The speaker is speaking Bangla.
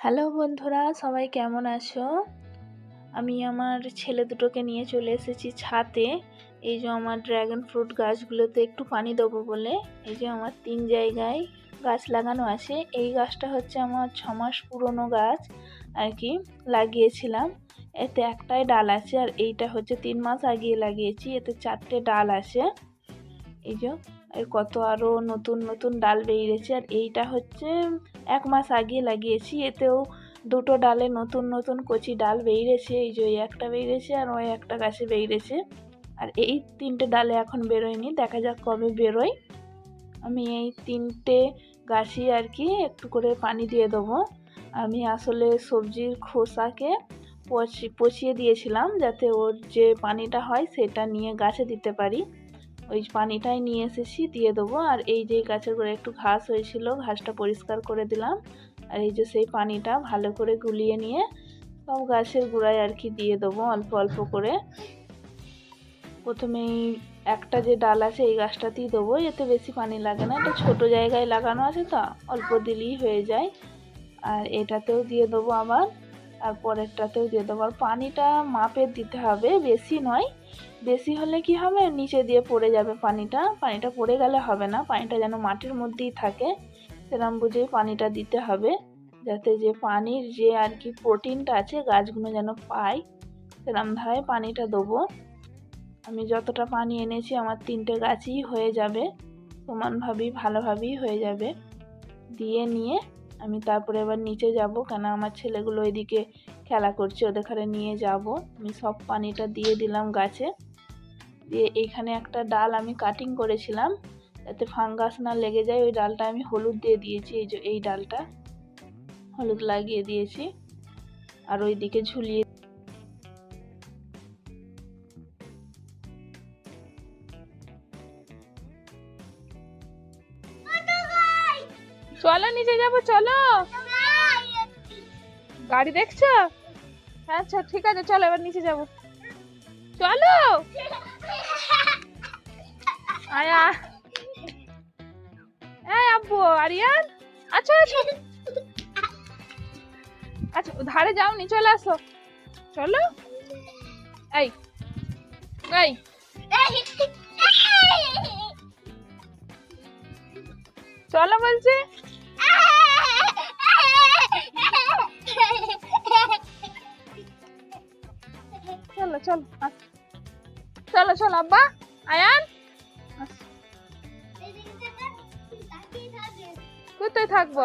হ্যালো বন্ধুরা, সবাই কেমন আছো? আমি আমার ছেলে দুটোকে নিয়ে চলে এসেছি ছাদে। এই যে আমার ড্রাগন ফ্রুট গাছগুলোতে একটু পানি দেবো বলে। এই যে আমার 3 জায়গায় গাছ লাগানো আছে। এই গাছটা হচ্ছে আমার 6 মাস পুরনো গাছ আর কি, লাগিয়েছিলাম। এতে একটাই ডাল আছে, আর এইটা হচ্ছে 3 মাস আগে লাগিয়েছি। এতে 4টে ডাল আছে। এই যে এর কত আরো নতুন নতুন ডাল বেরিয়েছে। আর এইটা হচ্ছে 1 মাস আগে লাগিয়েছি। এতেও দুটো ডালে নতুন নতুন কচি ডাল বেরিয়েছে। এই যে একটা বেরিয়েছে আর ওই একটা গাছে বেরিয়েছে। আর এই 3টে ডালে এখন বেরোয়নি, দেখা যাক কবে বেরোয়। আমি এই 3টে গাছই আর কি একটু করে পানি দিয়ে দেবো। আমি আসলে সবজির খোসাকে পচিয়ে দিয়েছিলাম, যাতে ওর যে পানিটা হয় সেটা নিয়ে গাছে দিতে পারি। ওই পানিটাই নিয়ে এসেছি, দিয়ে দেবো। আর এই যে গাছের গোড়ায় একটু ঘাস হয়েছিল, ঘাসটা পরিষ্কার করে দিলাম। আর এই যে সেই পানিটা ভালো করে গুলিয়ে নিয়ে সব গাছের গোড়ায় আর কি দিয়ে দেবো অল্প অল্প করে। প্রথমেই একটা যে ডাল আছে এই গাছটাতেই দেবো, এতে বেশি পানি লাগে না, এটা ছোট জায়গায় লাগানো আছে তো অল্প দিলেই হয়ে যায়। আর এটাতেও দিয়ে দেবো আবার, আর পরেরটাতেও দিয়ে দেবো। আর পানিটা মাপের দিতে হবে, বেশি নয়। বেশি হলে কি হবে, নিচে দিয়ে পড়ে যাবে পানিটা পড়ে গেলে হবে না। পানিটা যেন মাটির মধ্যেই থাকে, সেরকম বুঝেই পানিটা দিতে হবে, যাতে যে পানির যে আর কি প্রোটিনটা আছে গাছগুলো যেন পায়, সেরকম ধারায় পানিটা দেবো। আমি যতটা পানি এনেছি আমার 3টে গাছই হয়ে যাবে, সমানভাবেই ভালোভাবেই হয়ে যাবে। দিয়ে নিয়ে আমি তারপরে এবার নিচে যাব, কেন আমার ছেলেগুলো ওইদিকে খেলা করছে, ওদের ঘরে নিয়ে যাব। আমি সব পানিটা দিয়ে দিলাম গাছে। দিয়ে এইখানে একটা ডাল আমি কাটিং করেছিলাম যাতে ফাঙ্গাস না লেগে যায়, ওই ডালটা আমি হলুদ দিয়ে দিয়েছি। এই যে এই ডালটা হলুদ লাগিয়ে দিয়েছি। আর ওইদিকে ঝুলিয়ে চলো নিচে যাবো, চলো। গাড়ি দেখছো? আচ্ছা ঠিক আছে, চলো এবার নিচে যাবো, চলো। আয়া, এই আব্বু, আরিয়ান, আচ্ছা আচ্ছা আচ্ছা, ধারে যাওনি, চলে আসো, চলো। এই এই চলো বলছে। চলো চলো চলো চলো আব্বা, আয়ান কোথায় থাকবো?